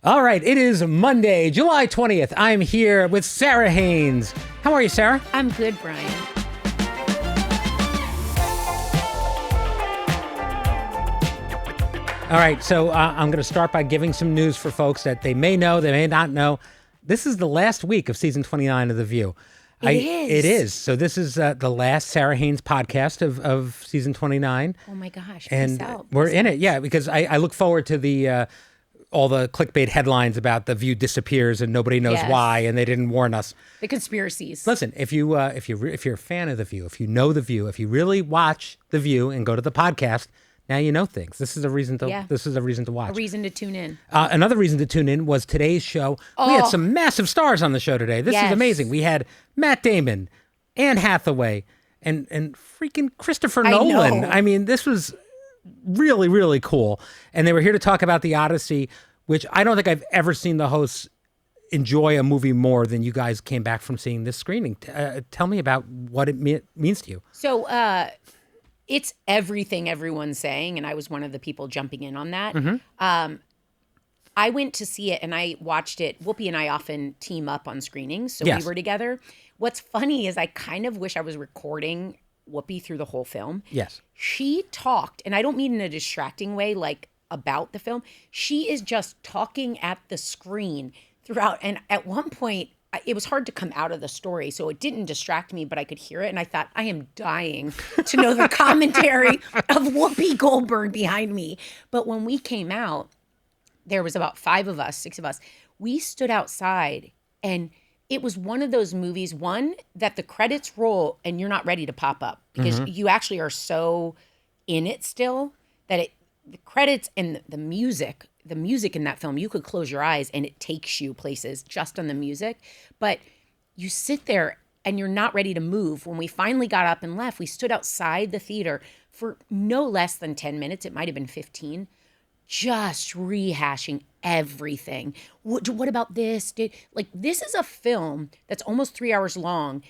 All right, it is Monday, July 20th. I'm here with Sara Haines. How are you, Sara? I'm good, Brian. All right, so I'm going to start by giving some news for folks that they may know, they may not know. This is the last week of season 29 of The View. It is. So this is the last Sara Haines podcast of season 29. Oh my gosh. And we're in it, yeah, because I look forward to the all the clickbait headlines about The View disappears and nobody knows why, and they didn't warn us. The conspiracies. Listen, if you're a fan of The View, if you know The View, if you really watch The View and go to the podcast, now you know things. This is a reason to watch. A reason to tune in. Another reason to tune in was today's show. We had some massive stars on the show today. This is amazing. We had Matt Damon, Anne Hathaway, and freaking Christopher Nolan. I mean, this was really, really cool. And they were here to talk about the Odyssey, which I don't think I've ever seen the hosts enjoy a movie more than you guys came back from seeing this screening. Tell me about what it means to you. So it's everything everyone's saying, and I was one of the people jumping in on that. Mm-hmm. I went to see it, and I watched it. Whoopi and I often team up on screenings, so we were together. What's funny is I kind of wish I was recording Whoopi through the whole film. Yes. She talked, and I don't mean in a distracting way, like about the film. She is just talking at the screen throughout. And at one point, it was hard to come out of the story, so it didn't distract me, but I could hear it. And I thought, I am dying to know the commentary of Whoopi Goldberg behind me. But when we came out, there was about 6 of us. We stood outside, and it was one of those movies, one, that the credits roll and you're not ready to pop up because you actually are so in it still that the credits and the music in that film, you could close your eyes and it takes you places just on the music. But you sit there and you're not ready to move. When we finally got up and left, we stood outside the theater for no less than 10 minutes. It might have been 15. Just rehashing everything. What about this? This is a film that's almost 3 hours long.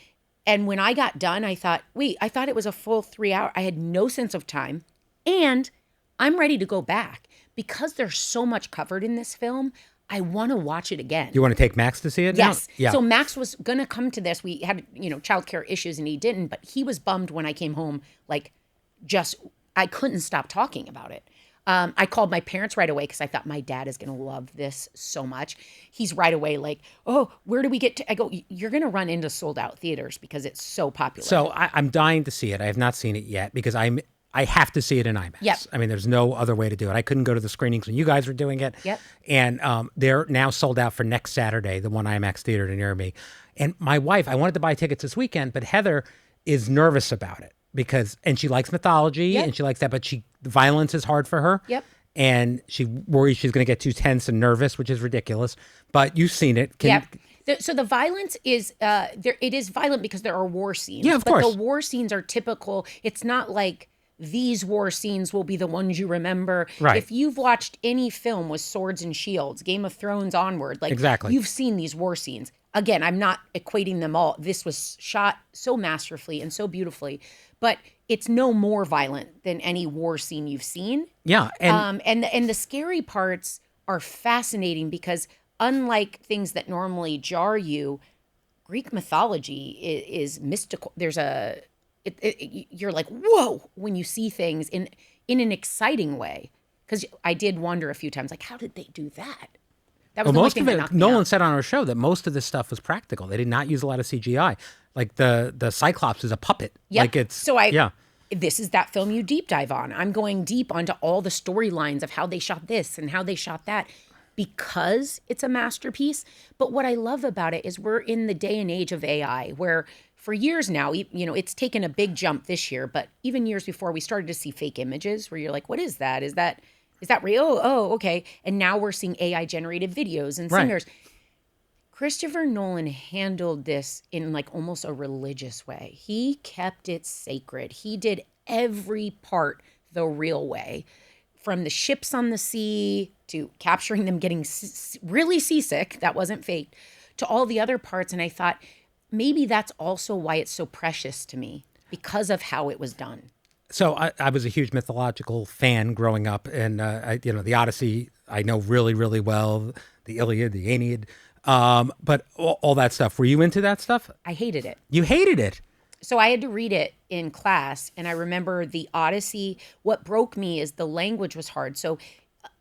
And when I got done, I thought it was a full 3 hour. I had no sense of time. And I'm ready to go back because there's so much covered in this film. I want to watch it again. You want to take Max to see it? Yes. Now? Yeah. So Max was going to come to this. We had, childcare issues and he didn't, but he was bummed when I came home. I couldn't stop talking about it. I called my parents right away because I thought my dad is going to love this so much. He's right away like, oh, where do we get to? I go, you're going to run into sold out theaters because it's so popular. So I'm dying to see it. I have not seen it yet because I have to see it in IMAX. Yep. I mean, there's no other way to do it. I couldn't go to the screenings when you guys were doing it. Yep. And they're now sold out for next Saturday, the one IMAX theater near me. And my wife, I wanted to buy tickets this weekend, but Heather is nervous about it and she likes mythology and she likes that, but violence is hard for her. Yep. And she worries she's going to get too tense and nervous, which is ridiculous. But you've seen it. So the violence is it is violent because there are war scenes. Yeah, of course. But the war scenes are typical. It's not like these war scenes will be the ones you remember. Right. If you've watched any film with swords and shields, Game of Thrones onward, exactly. You've seen these war scenes. Again, I'm not equating them all. This was shot so masterfully and so beautifully, but it's no more violent than any war scene you've seen. Yeah. And the scary parts are fascinating because unlike things that normally jar you, Greek mythology is mystical. You're like, whoa, when you see things in an exciting way. Because I did wonder a few times, like, how did they do that? That was most of it, Nolan said on our show that most of this stuff was practical. They did not use a lot of CGI. Like the Cyclops is a puppet. Yep. This is that film you deep dive on. I'm going deep onto all the storylines of how they shot this and how they shot that because it's a masterpiece. But what I love about it is we're in the day and age of AI where for years now, it's taken a big jump this year, but even years before we started to see fake images where you're like, what is that? Is that real? Oh, okay. And now we're seeing AI generated videos and singers. Right. Christopher Nolan handled this in like almost a religious way. He kept it sacred. He did every part the real way, from the ships on the sea to capturing them getting really seasick. That wasn't faked, to all the other parts. And I thought maybe that's also why it's so precious to me, because of how it was done. So I was a huge mythological fan growing up, and the Odyssey I know really, really well. the Iliad, the Aeneid, but all that stuff. Were you into that stuff? I hated it. You hated it. So I had to read it in class, and I remember the Odyssey. What broke me is the language was hard. So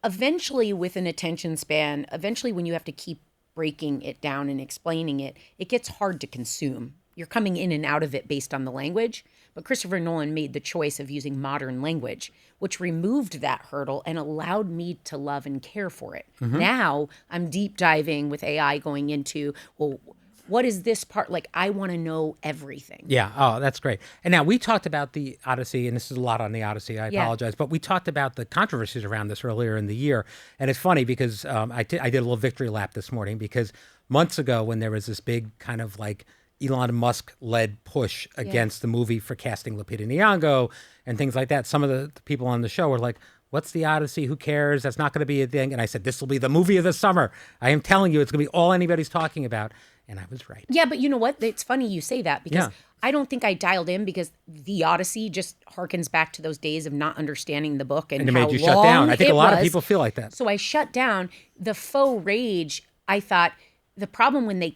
eventually, with an attention span, when you have to keep breaking it down and explaining it, it gets hard to consume. You're coming in and out of it based on the language. But Christopher Nolan made the choice of using modern language, which removed that hurdle and allowed me to love and care for it. Now I'm deep diving with AI going into, well, what is this part? Like, I want to know everything. Yeah. Oh, that's great. And now we talked about the Odyssey, and this is a lot on the Odyssey. I apologize. But we talked about the controversies around this earlier in the year. And it's funny because I did a little victory lap this morning because months ago when there was this big kind of like Elon Musk-led push against the movie for casting Lupita Nyong'o and things like that, some of the people on the show were like, what's the Odyssey? Who cares? That's not going to be a thing. And I said, this will be the movie of the summer. I am telling you, it's going to be all anybody's talking about. And I was right. Yeah, but you know what? It's funny you say that because I don't think I dialed in because the Odyssey just harkens back to those days of not understanding the book and it how made you long shut down. I think a lot of was. people feel like that. So I shut down. The faux rage, I thought, the problem when they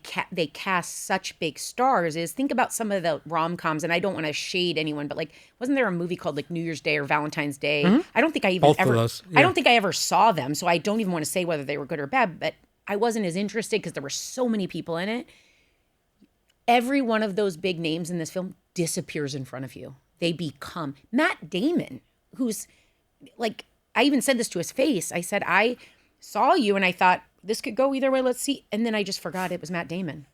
cast such big stars is, think about some of the rom-coms, and I don't want to shade anyone, but like, wasn't there a movie called like New Year's Day or Valentine's Day? I don't think I even Both of those, I don't think I ever saw them, so I don't even want to say whether they were good or bad, but I wasn't as interested because there were so many people in it. Every one of those big names in this film disappears in front of you. They become Matt Damon, who's like, I even said this to his face. I said, I saw you and I thought, this could go either way. Let's see. And then I just forgot it was Matt Damon.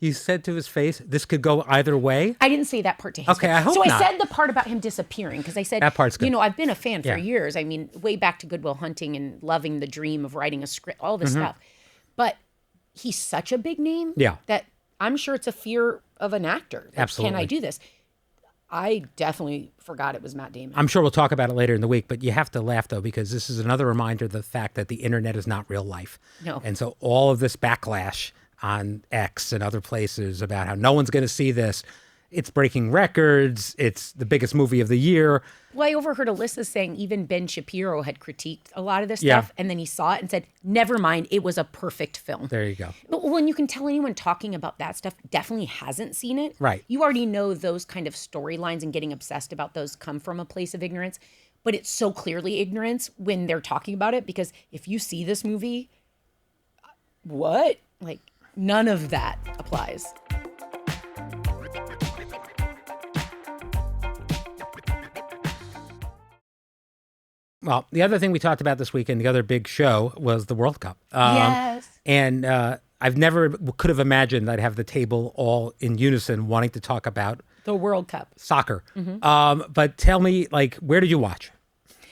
You said to his face, this could go either way? I didn't say that part to his Okay, face. I hope so not. I said the part about him disappearing because I said, that part's good. You know, I've been a fan for Yeah. years. I mean, way back to Good Will Hunting and loving the dream of writing a script, all this stuff. But he's such a big name that I'm sure it's a fear of an actor. Like, Absolutely. Can I do this? I definitely forgot it was Matt Damon. I'm sure we'll talk about it later in the week, but you have to laugh, though, because this is another reminder of the fact that the internet is not real life. No. And so all of this backlash on X and other places about how no one's going to see this, it's breaking records, it's the biggest movie of the year. Well, I overheard Alyssa saying even Ben Shapiro had critiqued a lot of this stuff, and then he saw it and said, never mind, it was a perfect film. There you go. But when you can tell anyone talking about that stuff definitely hasn't seen it, Right. You already know those kind of storylines and getting obsessed about those come from a place of ignorance. But it's so clearly ignorance when they're talking about it, because if you see this movie, what? Like, none of that applies. Well, the other thing we talked about this weekend, the other big show, was the World Cup. Yes. And I've never could have imagined I'd have the table all in unison wanting to talk about The World Cup. soccer. But tell me, like, where did you watch?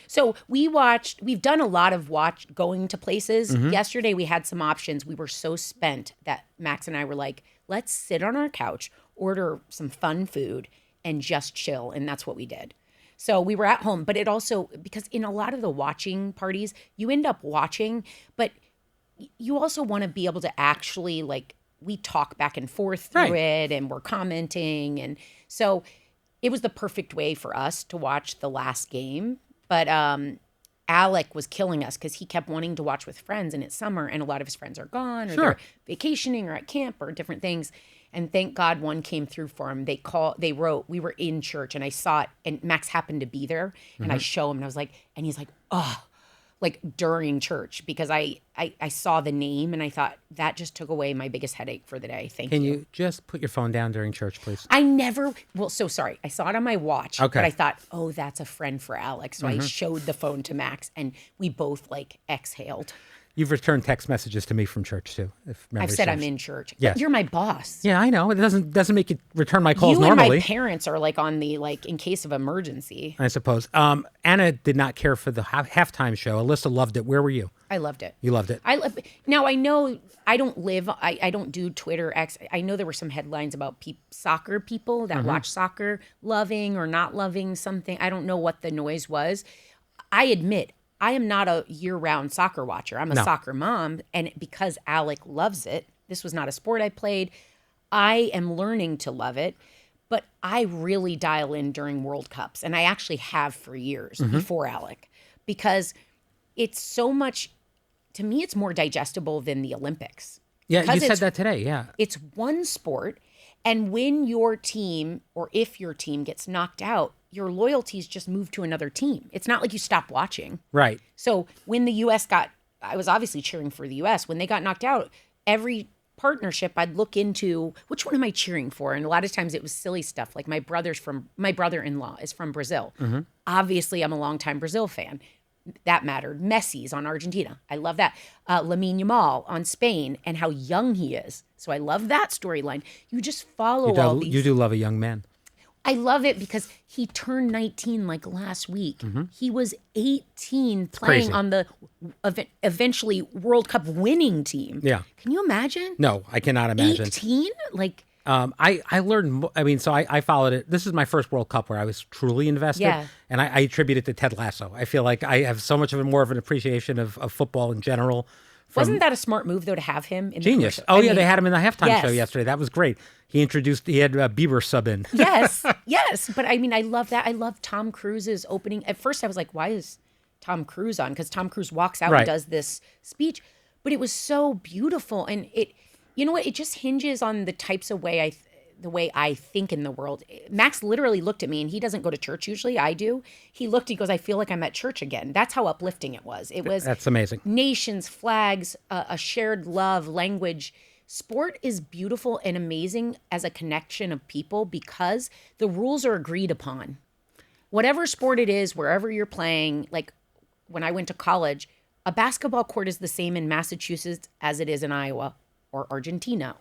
So we've done a lot of going to places. Yesterday we had some options. We were so spent that Max and I were like, let's sit on our couch, order some fun food, and just chill. And that's what we did. So we were at home, but it also, because in a lot of the watching parties, you end up watching, but you also want to be able to actually, like, we talk back and forth through it and we're commenting. And so it was the perfect way for us to watch the last game. But Alec was killing us because he kept wanting to watch with friends, and it's summer and a lot of his friends are gone or they're vacationing or at camp or different things. And thank God one came through for him. They wrote, we were in church and I saw it, and Max happened to be there, and I show him and I was like, and he's like, oh, like during church, because I saw the name and I thought that just took away my biggest headache for the day. Thank you. Can you just put your phone down during church, please? So sorry. I saw it on my watch, but I thought, oh, that's a friend for Alex. So I showed the phone to Max and we both like exhaled. You've returned text messages to me from church too. If memory I've said serves. I'm in church. Yes. You're my boss. Yeah, I know. It doesn't make you return my calls You normally. and my parents are like on the, like, in case of emergency. I suppose. Anna did not care for the halftime show. Alyssa loved it. Where were you? I loved it. You loved it. Now I know I don't do Twitter X. I know there were some headlines about soccer people that watch soccer loving or not loving something. I don't know what the noise was. I admit I am not a year-round soccer watcher. I'm a soccer mom, and because Alec loves it, this was not a sport I played. I am learning to love it, but I really dial in during World Cups, and I actually have for years before Alec, because it's so much to me, it's more digestible than the Olympics. Yeah, you said that today, yeah. It's one sport, and when your team, or if your team gets knocked out, your loyalties just move to another team. It's not like you stop watching. Right. So when the U.S. I was obviously cheering for the U.S. When they got knocked out, every partnership I'd look into, which one am I cheering for? And a lot of times it was silly stuff. Like my brother-in-law is from Brazil. Mm-hmm. Obviously, I'm a longtime Brazil fan. That mattered. Messi's on Argentina. I love that. Lamine Yamal on Spain and how young he is. So I love that storyline. You just follow all these. You do love a young man. I love it because he turned 19 like last week. Mm-hmm. He was 18 playing on the eventually World Cup winning team. Yeah. Can you imagine? No, I cannot imagine. 18? Like... I learned, so I followed it. This is my first World Cup where I was truly invested. Yeah. And I attribute it to Ted Lasso. I feel like I have so much more of an appreciation of football in general. Wasn't that a smart move, though, to have him in Genius. the commercial? They had him in the halftime show yesterday. That was great. He had Bieber sub in. Yes. But I mean, I love that. I love Tom Cruise's opening. At first I was like, why is Tom Cruise on? Because Tom Cruise walks out and does this speech. But it was so beautiful. And it, you know what? It just hinges on the types of the way I think in the world. Max literally looked at me, and he doesn't go to church usually. I do. He goes, I feel like I'm at church again. That's how uplifting it was. That's amazing. Nations, flags, a shared love, language. Sport is beautiful and amazing as a connection of people because the rules are agreed upon. Whatever sport it is, wherever you're playing, like when I went to college, a basketball court is the same in Massachusetts as it is in Iowa or Argentina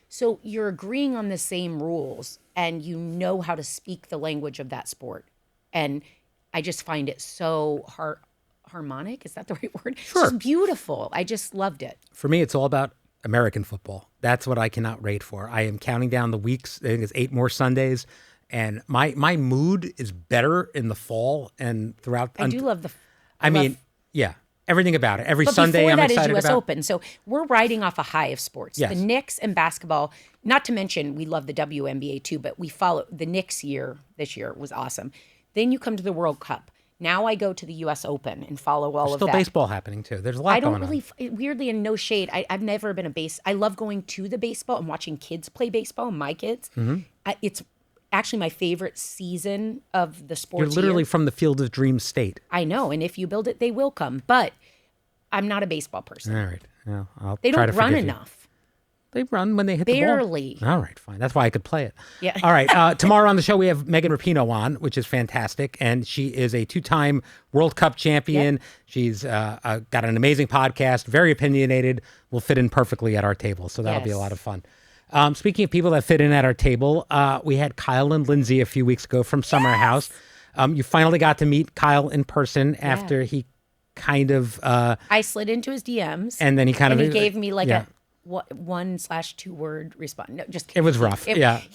so you're agreeing on the same rules and you know how to speak the language of that sport. And I just find it so harmonic. Is that the right word? Sure. It's just beautiful. I just loved it. For me, it's all about American football. That's what I cannot wait for. I am counting down the weeks. I think it's 8 more Sundays. And my mood is better in the fall and throughout. I do love yeah. Everything about it. Every Sunday I'm excited about. Before that is U.S. Open. So we're riding off a high of sports. Yes. The Knicks and basketball, not to mention we love the WNBA too, but we follow the Knicks this year was awesome. Then you come to the World Cup. Now I go to the U.S. Open and follow all of that. Still baseball happening too. There's a lot going on. Weirdly, and no shade, I've never been I love going to the baseball and watching kids play baseball, my kids. Mm-hmm. It's actually my favorite season of the sports. You're literally from the Field of Dreams state. I know, and if you build it, they will come. But I'm not a baseball person. All right. Well, they don't run enough. They run when they hit Barely. the ball. All right, fine. That's why I could play it. Yeah. All right. Tomorrow on the show, we have Megan Rapinoe on, which is fantastic. And she is a 2-time World Cup champion. Yep. She's got an amazing podcast, very opinionated, will fit in perfectly at our table. So that'll be a lot of fun. Speaking of people that fit in at our table, we had Kyle and Lindsay a few weeks ago from Summer House. You finally got to meet Kyle in person after he kind of... I slid into his DMs. And then he he gave me like a 1/2 word response. No, just kidding. It was rough. He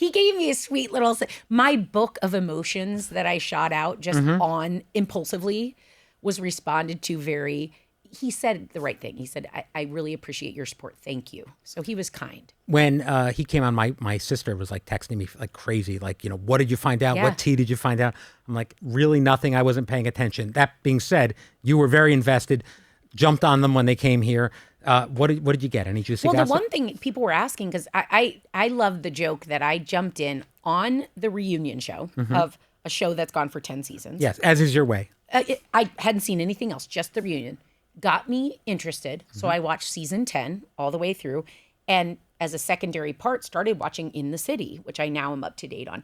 gave me a sweet little... My book of emotions that I shot out just on impulsively was responded to very... He said the right thing. He said, I really appreciate your support. Thank you. So he was kind. When he came on, my sister was like texting me like crazy. Like, what did you find out? Yeah. What tea did you find out? I'm like, really nothing. I wasn't paying attention. That being said, you were very invested, jumped on them when they came here. What did you get? Any juicy gossip? The one thing people were asking, because I love the joke that I jumped in on the reunion show of a show that's gone for 10 seasons. Yes, as is your way. I hadn't seen anything else, just the reunion. Got me interested. So I watched season 10 all the way through. And as a secondary part, started watching In the City, which I now am up to date on.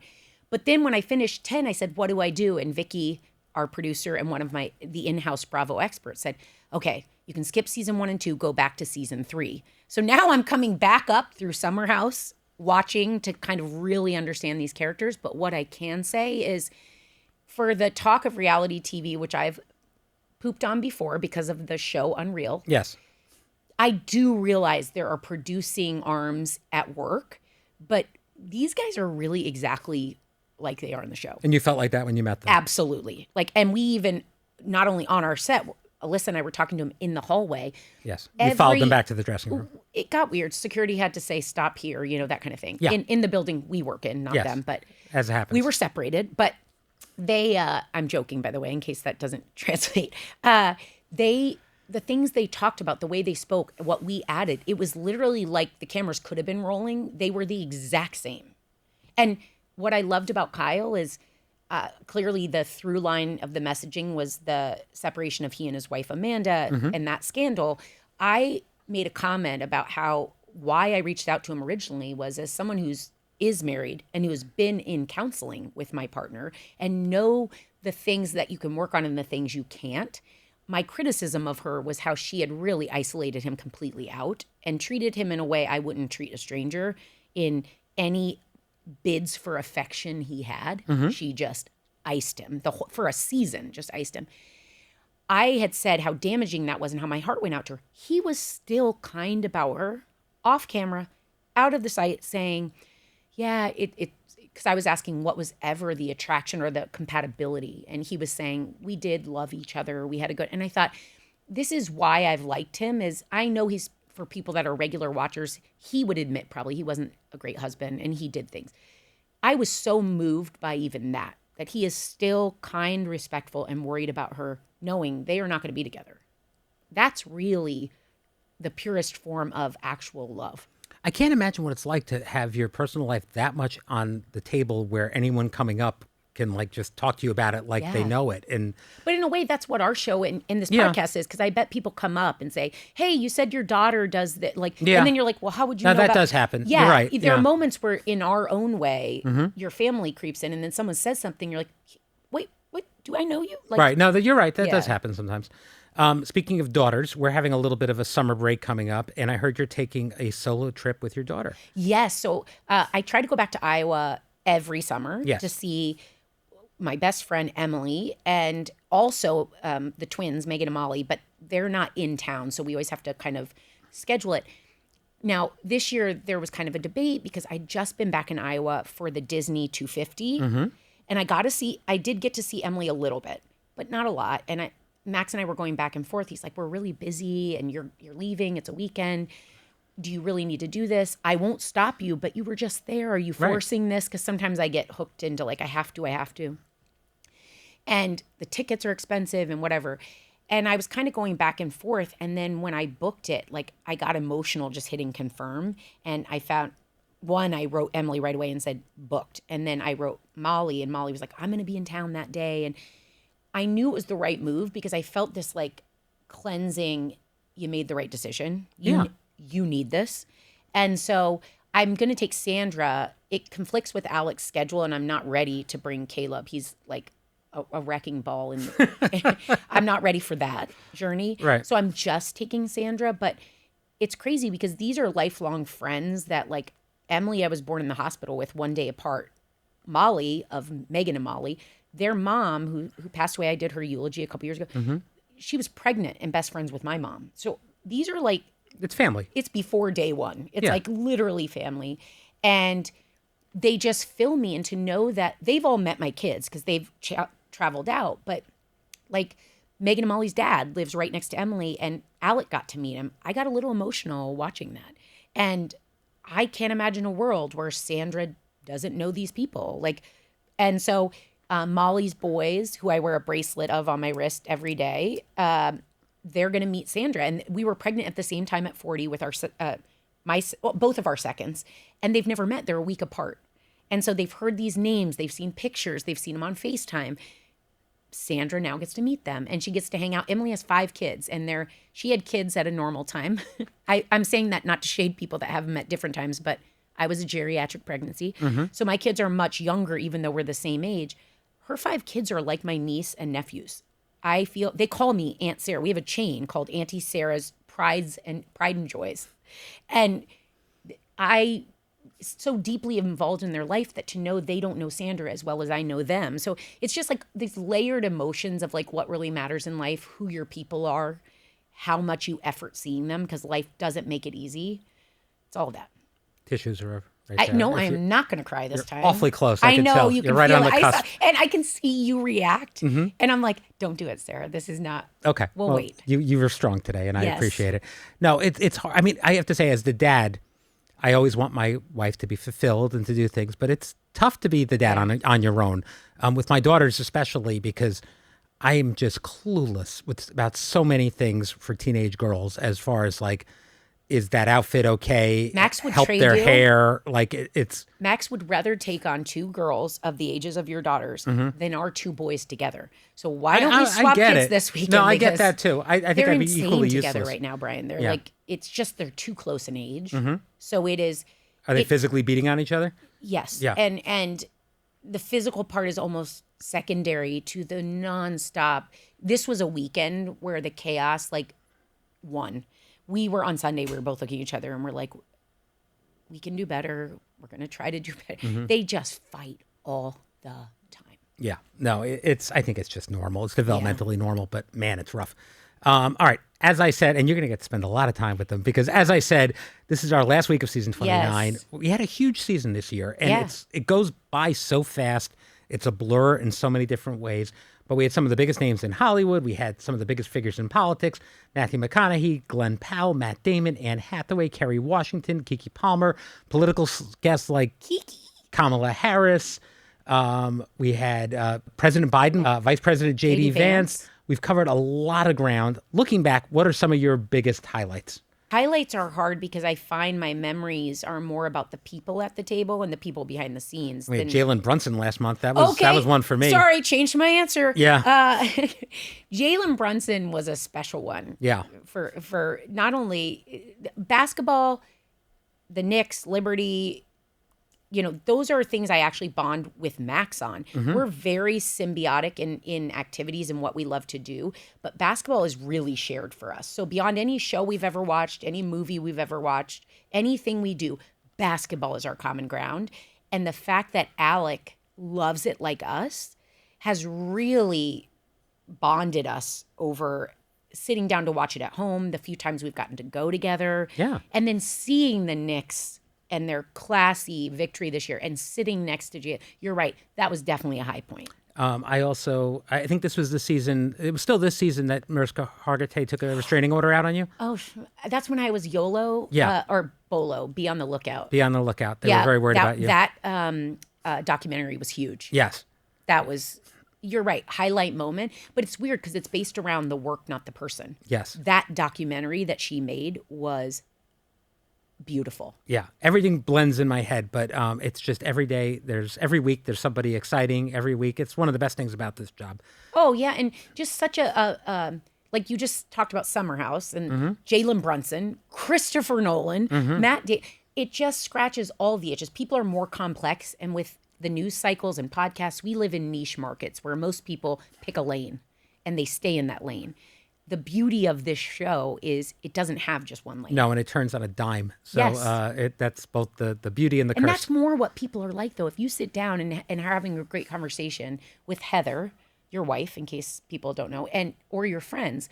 But then when I finished 10, I said, what do I do? And Vicky, our producer and one of the in-house Bravo experts said, okay, you can skip season 1 and 2, go back to season 3. So now I'm coming back up through Summer House, watching to kind of really understand these characters. But what I can say is for the talk of reality TV, which I've pooped on before because of the show Unreal. Yes. I do realize there are producing arms at work, but these guys are really exactly like they are in the show. And you felt like that when you met them? Absolutely. And we even, not only on our set, Alyssa and I were talking to him in the hallway. Yes. We followed them back to the dressing room. It got weird. Security had to say, stop here, that kind of thing. Yeah. In the building we work in, not them. But as it happens. We were separated, but they, I'm joking, by the way, in case that doesn't translate. They the things they talked about, the way they spoke, what we added, it was literally like the cameras could have been rolling. They were the exact same. And what I loved about Kyle is clearly the through line of the messaging was the separation of he and his wife, Amanda, and that scandal. I made a comment about why I reached out to him originally was as someone is married and who has been in counseling with my partner and know the things that you can work on and the things you can't. My criticism of her was how she had really isolated him completely out and treated him in a way I wouldn't treat a stranger in any bids for affection he had. She just iced him for a season, just iced him. I had said how damaging that was and how my heart went out to her. He was still kind about her, off camera, out of the sight, saying, yeah, because I was asking what was ever the attraction or the compatibility. And he was saying, we did love each other. We had a good, and I thought, this is why I've liked him is I know he's, for people that are regular watchers, he would admit probably he wasn't a great husband and he did things. I was so moved by even that he is still kind, respectful, and worried about her, knowing they are not going to be together. That's really the purest form of actual love. I can't imagine what it's like to have your personal life that much on the table where anyone coming up can like just talk to you about it like they know it. But in a way, that's what our show in this podcast is, because I bet people come up and say, hey, you said your daughter does that. And then you're like, well, how would you know that does happen. Yeah, you're right. There are moments where in our own way, your family creeps in and then someone says something, you're like, wait, what? Do I know you? Right. No, you're right. That does happen sometimes. Speaking of daughters, we're having a little bit of a summer break coming up, and I heard you're taking a solo trip with your daughter. Yes. So I try to go back to Iowa every summer to see my best friend, Emily, and also the twins, Megan and Molly, but they're not in town, so we always have to kind of schedule it. Now, this year, there was kind of a debate because I'd just been back in Iowa for the Disney 250, and I did get to see Emily a little bit, but not a lot, and Max and I were going back and forth. He's like, we're really busy and you're leaving. It's a weekend. Do you really need to do this? I won't stop you, but you were just there. Are you forcing this? Because sometimes I get hooked into like, I have to. And the tickets are expensive and whatever. And I was kind of going back and forth. And then when I booked it, like I got emotional just hitting confirm. And I found I wrote Emily right away and said booked. And then I wrote Molly, and Molly was like, I'm going to be in town that day. And I knew it was the right move because I felt this like cleansing, you made the right decision. You need this. And so I'm going to take Sandra. It conflicts with Alex's schedule and I'm not ready to bring Caleb. He's like a wrecking ball and I'm not ready for that journey. Right. So I'm just taking Sandra, but it's crazy because these are lifelong friends that like Emily, I was born in the hospital with 1 day apart. Molly of Megan and Molly, their mom, who passed away, I did her eulogy a couple years ago. She was pregnant and best friends with my mom. So these are like... It's family. It's before day one. It's like literally family. And they just fill me, and to know that they've all met my kids because they've traveled out. But like Megan and Molly's dad lives right next to Emily, and Alec got to meet him. I got a little emotional watching that. And I can't imagine a world where Sandra doesn't know these people. And so... Molly's boys, who I wear a bracelet of on my wrist every day, they're going to meet Sandra. And we were pregnant at the same time at 40 with both of our seconds. And they've never met. They're a week apart. And so they've heard these names. They've seen pictures. They've seen them on FaceTime. Sandra now gets to meet them, and she gets to hang out. Emily has 5 kids, and she had kids at a normal time. I'm saying that not to shade people that have them at different times, but I was a geriatric pregnancy. So my kids are much younger, even though we're the same age. Her 5 kids are like my niece and nephews. I feel they call me Aunt Sarah. We have a chain called Auntie Sarah's Pride and Joys. And I so deeply involved in their life that to know they don't know Sandra as well as I know them. So it's just like these layered emotions of like what really matters in life, who your people are, how much you effort seeing them, because life doesn't make it easy. It's all that. Tissues are right there. No, I am not going to cry this time. Awfully close. I can know tell. you can You're right feel on the it. cusp. And I can see you react. And I'm like, don't do it, Sarah. This is not. Okay. We'll wait. You were strong today, and I appreciate it. No, it's hard. I mean, I have to say, as the dad, I always want my wife to be fulfilled and to do things, but it's tough to be the dad on your own. With my daughters especially, because I am just clueless about so many things for teenage girls as far as like, is that outfit okay? Max would help trade their you. hair. Like it's Max would rather take on 2 girls of the ages of your daughters than our 2 boys together. So why don't we swap kids this weekend? No, I get that too. I think they're I'd be insane equally together useless right now, Brian. They're like, it's just they're too close in age. So it is. Are they physically beating on each other? Yes. Yeah. And the physical part is almost secondary to the nonstop. This was a weekend where the chaos like won. We were on Sunday, we were both looking at each other and we're like, we can do better. We're going to try to do better. They just fight all the time. Yeah. No, I think it's just normal. It's developmentally normal, but man, it's rough. All right. As I said, and you're going to get to spend a lot of time with them because as I said, this is our last week of season 29. Yes. We had a huge season this year and it goes by so fast. It's a blur in so many different ways. But we had some of the biggest names in Hollywood. We had some of the biggest figures in politics. Matthew McConaughey, Glenn Powell, Matt Damon, Anne Hathaway, Kerry Washington, Keke Palmer, political guests like Kamala Harris. We had President Biden, Vice President J.D. Vance. We've covered a lot of ground. Looking back, what are some of your biggest highlights? Highlights are hard because I find my memories are more about the people at the table and the people behind the scenes. We had Jalen Brunson last month. That was one for me. Sorry, changed my answer. Yeah. Jalen Brunson was a special one. Yeah. For not only basketball, the Knicks, Liberty, those are things I actually bond with Max on. We're very symbiotic in activities and what we love to do, but basketball is really shared for us. So beyond any show we've ever watched, any movie we've ever watched, anything we do, basketball is our common ground. And the fact that Alec loves it like us has really bonded us over sitting down to watch it at home, the few times we've gotten to go together. Yeah. And then seeing the Knicks and their classy victory this year and sitting next to Jay. You're right. That was definitely a high point. I think this was the season, it was still this season that Mariska Hargitay took a restraining order out on you. Oh, that's when I was YOLO or BOLO, Be on the Lookout. Be on the lookout. They were very worried about you. That documentary was huge. Yes. That was, you're right, highlight moment. But it's weird because it's based around the work, not the person. Yes. That documentary that she made was beautiful. Yeah, everything blends in my head, but it's just every day. Every week there's somebody exciting. Every week, it's one of the best things about this job. Oh yeah, and just such a like you just talked about Summer House and Jalen Brunson, Christopher Nolan, Matt. It just scratches all the itches. People are more complex, and with the news cycles and podcasts, we live in niche markets where most people pick a lane and they stay in that lane. The beauty of this show is it doesn't have just one lane. No, and it turns on a dime. So yes. That's both the beauty and the curse. And that's more what people are like, though. If you sit down and are having a great conversation with Heather, your wife, in case people don't know, or your friends,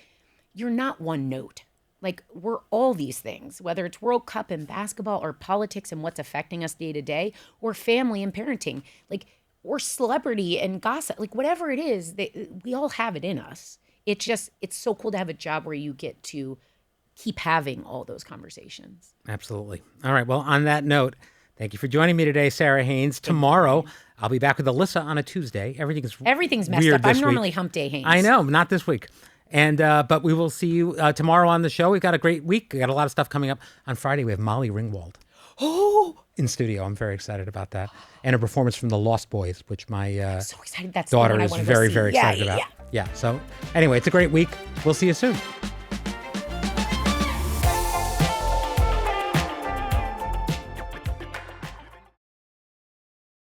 you're not one note. Like, we're all these things, whether it's World Cup and basketball or politics and what's affecting us day to day, or family and parenting, like, or celebrity and gossip, like whatever it is, we all have it in us. It's so cool to have a job where you get to keep having all those conversations. Absolutely. All right. Well, on that note, thank you for joining me today, Sara Haines. Tomorrow, I'll be back with Alyssa on a Tuesday. Everything's messed up. I'm normally Hump Day Haines. I know, not this week. And but we will see you tomorrow on the show. We've got a great week. We got a lot of stuff coming up. On Friday, we have Molly Ringwald. In studio. I'm very excited about that. And a performance from The Lost Boys, which my so excited. That's daughter is very, very excited about. Yeah. So anyway, it's a great week. We'll see you soon.